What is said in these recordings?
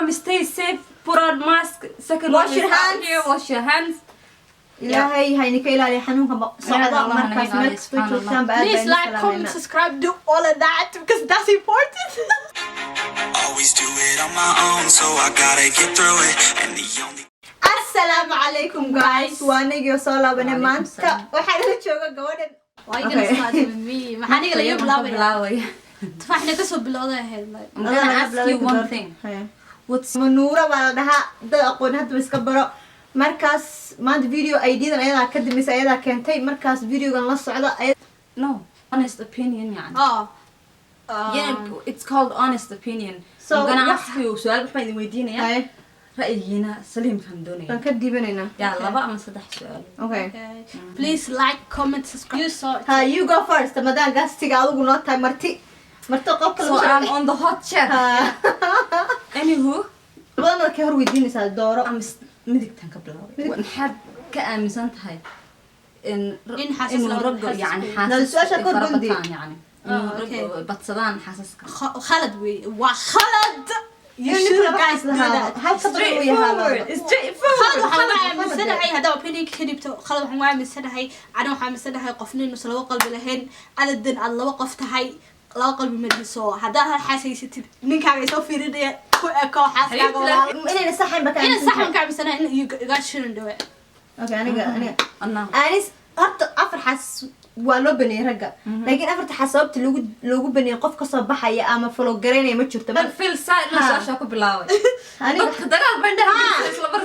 home, stay safe, put on mask, second Wash your hands. Here, wash your hands. إلهي هاي نكيل على حنونها صعداء مركز ملك تويتر Please like, comment, subscribe, do all of that because that's important. Always do it on my own, so I gotta get through it. And the only السلام عليكم guys وانا جو صلاة بنمانتا وحنا نشوفه قوانين. Why are you gonna start with me? ما حد يقول يوم بلاوي. تفاحنا كسب بلاوي هيد. I'm gonna ask you one thing. What's منورة وعندها ده أقول هاد بس كبره مركز ما عند فيديو أيدي ده أيضا كده مس أيضا كنتي مركز فيديو كان لص على no honest opinion يعني. Yeah, it's called honest opinion. So I'm gonna ask you سؤال بحب يدينا يا. رأينا سليم فهمدوني. فنكدي بيننا. يلا بقى مصدح سؤال. Okay. Please like, comment, subscribe. You saw it. You go first. مدام قاس تيجي نوت تاي مرتي قبل. So I'm on the hot chair. Anywho. والله كهر ويديني سال دورة. I'm مدقتها قبل. ونحب كأمسنت هاي. إن رجع يعني حاسس. فربطان يعني. إنه بتصدان حاسس. خالد وخالد. You should guys do that. Straight forward. خالد وحنا مسنا هاي هذا opinion كذبته. خالد وحنا مسنا هاي أنا وحنا مسنا هاي قفنين وسلوا قلب لهن. أنا الدين الله وقفت هاي. لا قلبي مدرسو هذا حاسس نين كان يسوي في ردي كو حاسس إني نصحن بكان إني نصحن كان مسنا إن you guys shouldn't do it. Okay أنا هرت أفر حس ولو بني رجع لكن أفرت حسبت لو بني قف كصباح يا أما فلو جريني ما شفت بس في الساعة نص شاكو بلاوي أنا دقال بندر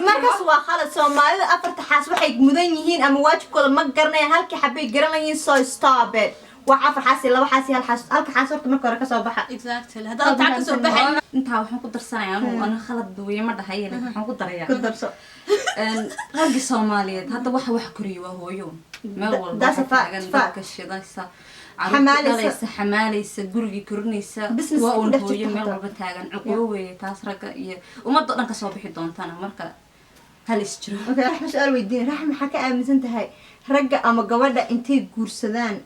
ما كسوا خالد سو ما أفرت حاسب حي مدنيين أما واجب كل ما جرنا هالك حبي جرنا so stop it وعافر حاسي لو حاسي هالك حاسبت مركو ركز صباح exactly هذا تعرف صباح أنت وحنا قدر سنة أنا خالد دوي مرة هاي اللي وحنا قدر يعني قدر صو رجع سومالية هذا واحد كوري وهو يوم ما هو ده سفاك الشيء ده حماليس جورجي كورنيس وأون هو يوم ما هو بتاعن عقوبة تاسرق وما ضلنا كصباح دون ثانا مركا هالشجرة. أوكي راح مسأل ويدين راح محكي أمزنت هاي رجع أما جوادة أنتي جورسدان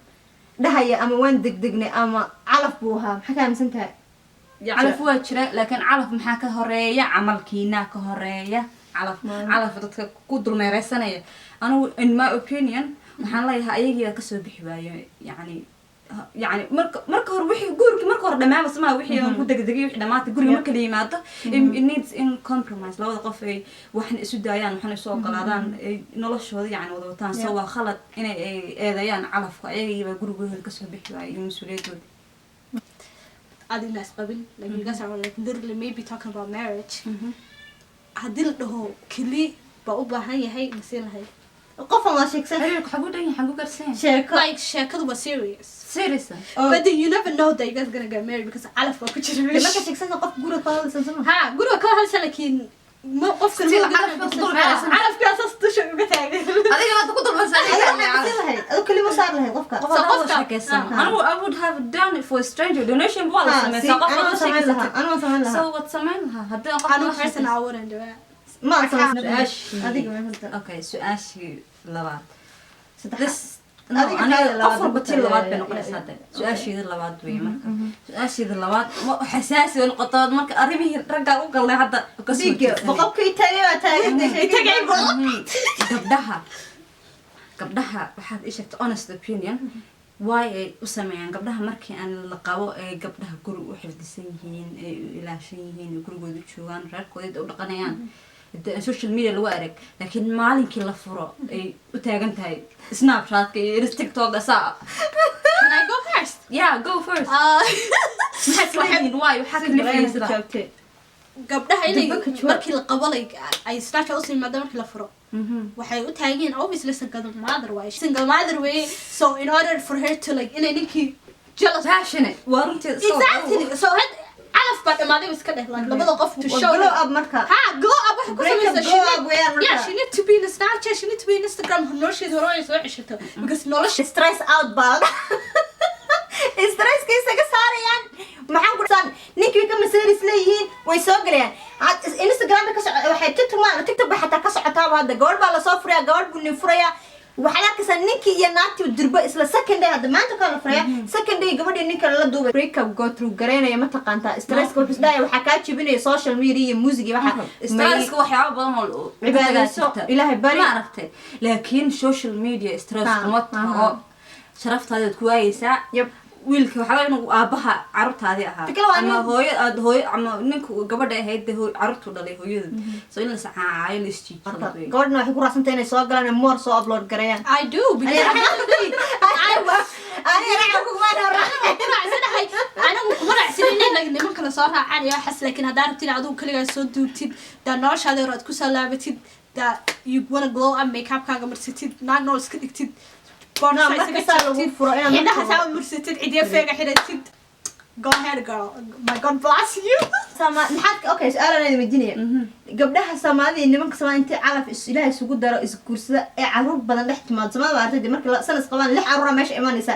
ده هي أما وين دقني أما علف بوها محكي أمزنت هاي. علف وجرة لكن علف محكي هرية عمل كينا كهرية علف ضد كودر ميرسنية أنا in my opinion محل لها أيجي كسب بحباية يعني مرك هو وحي جورك مرك هو دماغ بس ما وحي مدة دقيقة وحدة ما تقولي مرك اللي ماته it needs in compromise لو قف وحن سودايان وحن سوق قلادان نلاش هذا يعني وضوطان سوا خلط إن إذا علف أيجي بجورك هو كسب بحباية مسؤوليته. هذه الناس قبل like you guys are like literally maybe talking about marriage. هديل ده كلي بقوبة هاي مسير هاي. قفا ما شيك سهل. هاي حبودين حبو كرسين. Like شكل was serious. Serious. But then you never know that you guys gonna get married because علف ما كتير. لما كشيك سهل قف جورة خالص سنسمع. ها جورة خالص لكن ما قف كل علف كاسة تشوف بتاعي. هذه ما تقدر بس هاي كل ما صار لها قفك. قفك. أنا I would have done it for a stranger donation بالله. أنا ما سمعت لها. So what سمعت لها؟ هذا أنا person I wouldn't do it. ما سمعت. هذيك ما فهمت. أوكي سؤال لبعض. This أنا أفضل بتيل لبعض بنقول هذا سؤال لبعض بيمر. سؤال لبعض حساسي والقطات مرك أريبي رجع وقال لي هذا قصدي بقولك تاني قبلها واحد إيش honest opinion واي وسمعين قبلها مركي أن لقوا قبلها كل واحد دسينهين إلى شيءهين وكل جود شوان ركض أو لقنيان السوشيال ميديا الوارق لكن مالين كلا فرق وتاجنت هاي سناب شات كي تيك توك أسا. Can I go first? Yeah, go first. محسن واي وحكي لي في سرعة. قبلها إني مركي القبلي أي سناب أصلي ما دام كلا فرق. waxay u taageen obviously single mother way so in order for her to like inay ninkii jealous passionate warranted exactly so had alaf bad maadi iska dheh like labada qof to show glow up marka glow up wax ku samaysa she need to be in Snapchat she need to be in Instagram nolosheeda hore ay soo ceshato because nolosha stress out bad stress kiisa ka saarayaan maxaan ku san ninkii ka maseeris leeyihiin way soo galeen Instagram ka soo waxay TikTok xataa ka socotaa hada gabadh baa la soo furaya gabadh buu nin furaya waxaa arkaysaa ninkii iyo naagtii durba isla second day hadda maanta kala furaya second day gabadhii ninka la duubay breakup go through gareynaya ma taqaantaa stresska wuxuu isdhaaya waxaa kaa jebinaya social media iyo music iyo waxa stresska waxyaabo badan oo cibaadayso ilaahay bari ma aragtay laakiin social media stress kuma taho sharaftaada ku waayaysaa wiilka waxa inuu aabaha carruurtaadii ahaa ama hooyo ama ninka gabadha ahayd carruurtu dhalay hooyada soo in la saxaayo la isjiijiyo gabadhna waxay ku raacsantahay inay soo galaan more soo upload gareeyaan I do anigu kuma raacsanin in niman kale soo raacaan iyo waxaas laakiin haddaa rabtid adigu kaligaa soo duubtid daa noloshaada hore aad ku soo laabatid daa you wanna glow up makeupkaaga marsatid naag nool iska dhigtid indhaha saa marsatid cidiya feega xidhatid go ahead girl my god bless you okay su'aalan weydiinaya gabdhaha Soomaalida iyo nimanka Soomaalida inta calaf ilaahay isugu daro isguursada ee caruur badan dhex timaad Soomaalida arday markii sanas qabaan 6 caruur meesha imaanaysa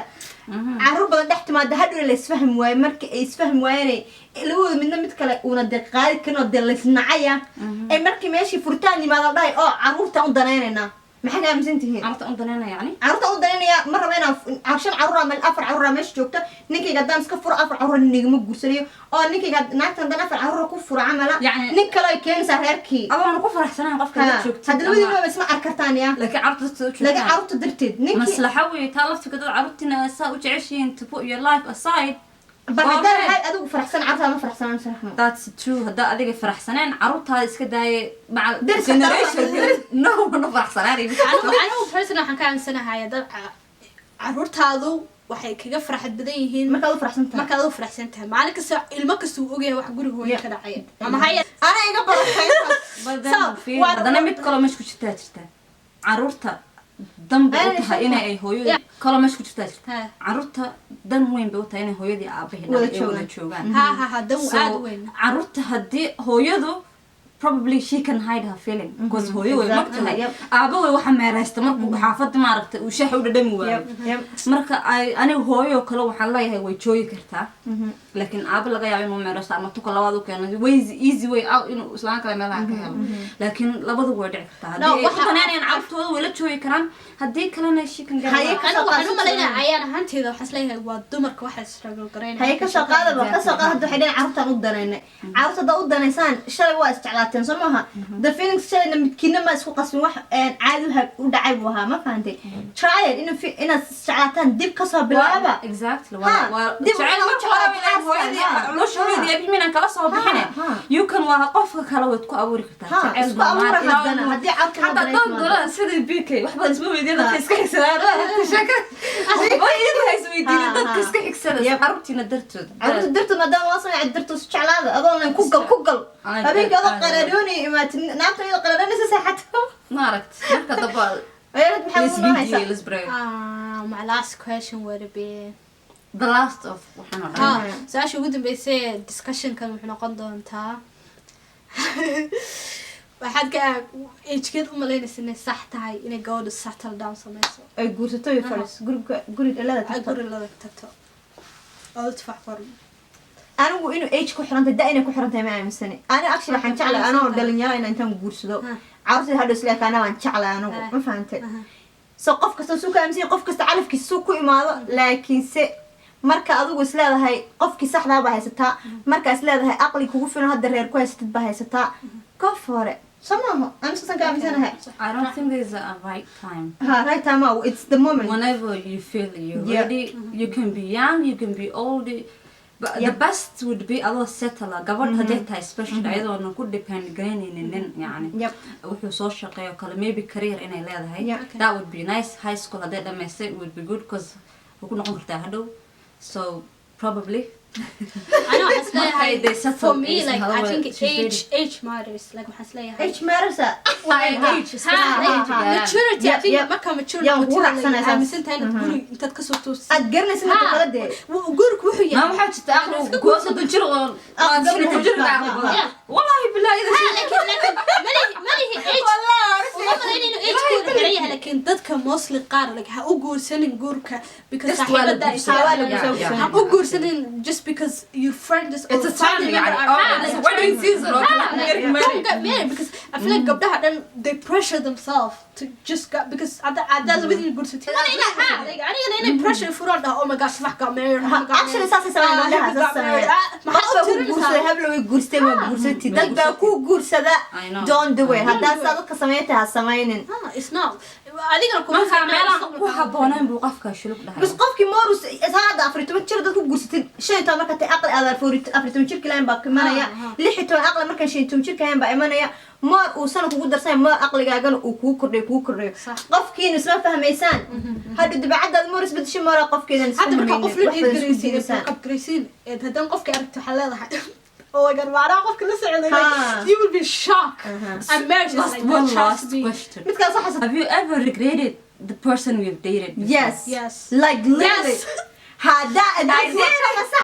caruur badan dhex timaad hadhow la isfaham waayo markii ay isfaham waayeen labada midna mid kale una deeqaad kana deelisnacaya ee markii meeshii furtaan yimaado dhahay oo caruurta u danaynayna maxay aaminsantihiin carruurta u danayna yani carruurta u danayna ma rabayna action caruur ama 4 caruur meesha joogto ninkayga hadaan iska furo 4 caruur nigama guursanayo oo ninkayga naagtan dan 4 caruur ku furo amala nin kale ay keenaysaa reerkii adoo ku faraxsanaan qofka la joogto hadda labadii ma isma arkartaan ya laakiin carruurta darteed ninkii maslaxa weey taa laftiga dad carruurtina saa u jeceshiin to put your life aside بعد هاي أدوق فرحسن عرضها ما فرحسن صراحة. That's true. هذا أديك فرحسنين عروضها إسكت داي مع generation. No ما فرحسنين. أنا personally حكان سنة هاي ده عروضها ذو waxay kaga farxad badan yihiin markaad u faraxsantahay maalin kasta ilmo kasta uu ogyahay wax guriga hooyo ka dhacay ama hay ana iga baratay wadana mid kale meesha ku jirtaa caruurta dambe u tahay inay hooyada kale meesha ku jirtaa caruurta dan weyn bay u tahay inay hooyadii aabaheed wada joogaan ha dan aad weyn caruurta hadii hooyadu probably she can hide her feeling because hooyo way magtahay aaba way waxa meeraysta markuu xaafad ma aragtay uu shax u dhadhami waayo marka aniga hooyo kale waxa la yahay way jooyi kartaa laakiin aaba laga yaabo inuu meeraysto ama tuka labaad u keeno way easy way out inuu islaan kale meelaha ka helo laakiin labadu way dhici kartaa hadii ay xanaanayaan carruurtooda way la jooyi karaan hadii kalena she can get waxaan u maleynaa ayaan ahaanteeda waxaas leeyahay waa dumarka waxa struggle gareynaya hay ka soo qaadaba hadda waxay dhinac carruurtan u danaynay carruurta u danaysaan shalay waa isticlaateen somaha the feelings shayna midkiina ma isku qasbin wax caadi u dhacay buu ahaa ma fahantay try it ina isticlaataan dib ka soo bilaaba exactly waa jacayl ma jiro hooyadii loo shaqeeyay bimina kala soo bixinay you can waa qofka kale wad ku abuuri kartaa jacayl ma hadii hadda doon sidii BK waxba isma weydiina iska xigsadaan shaka waxba isweydiina dadka iska xigsada carruurtina dartood madama waa soo dartood jeclaada adoon ku gal habeenkii adoo qaraadhoonay imaatin naagta iyadoo qaraadhoonaysa seexato ma aragt marka dabal ayad maxay u haysaa my last question would be the last of waxaan saasha ugu dambeysay discussion kan wuxuu noqon doontaa waxaad ka ejkeed u malaynaysaa inay sax tahay inay gabadhu settle down samayso ay guursato iyo faris guriga la tagto oo tfax farm anigu inuu age ku xirantay da inay ku xirantay ma aaminsani ani actually waxaan jeclahay anoo dhalinyaro inaan guursado carruurta hadhow isleekaana waan jeclahay anigu ma fahantay so qof kasta suu ka aaminsan qof kasta calafkiisa suu ku imaado laakiinse marka adigu isleedahay qofkii saxdaa baa haysataa marka isleedahay aqli kugu filan hadda reer ku haysatid baa haysataa qof hore somehow I'm just gonna I don't think there's a right time. Right time. It's the moment. Whenever you feel you're ready, you can be young, you can be old. But the best would be Allah settle. Gabadh hadayta especially ayadoo ku depend garanaynin yani. Wuxuu soo shaqeeyo kale maybe career inay leedahay. That would be nice. High school haday dhameysay would be good because wuxuu noqon kartaa hadhow. So probably I know for me like I think age matters like age matters maturity I think marka maturity amisantahay guri intaad ka soo toos aad garanaysid inta kala de gurigu wuxuu yahay ma waxa jirta aqli gooso dunjir oo wallahi billahi malihi age wallahi laakiin dadka mostly qaar like ha u guursanin guurka because saaxiibada ha u guursanin just because your friend is it's a time يعني it's a wedding season don't get married because I feel like gabdhaha dhan they pressure themselves to just get because ada labadii guursatay anigana inay pressure furaan dhaho oh my gosh wax got married actually saasay sameeyaan gabdhaha maxaa ku guursaday hablo way guursatay ma guursatay dad baa ku guursada don't do it hadda dadka sameeyay ha sameeynin it's not adigana kuma meelaha ku haboonaan buu qofka shulub dhahay bas qofkii moorus saada afrito jir dad ku guursatay 5 marka tay aqal aad afrito jir kale baa kimanaya 6 aqal marka 5 jir kale baa imanaya maar uu sana kugu darsay maar aqligaagana uu ku kordhay qofkiina isma fahmaysan hada dibacada moorus badashay maar qofkiina isma hadda marka qof la dhiirgeliyay hadan qofka aragto waxa leedahay oh my god waara qofka la socday you will be shocked and marriage is like one last question midkaas waxa have you ever regretted the person you've dated before? yes like literally hada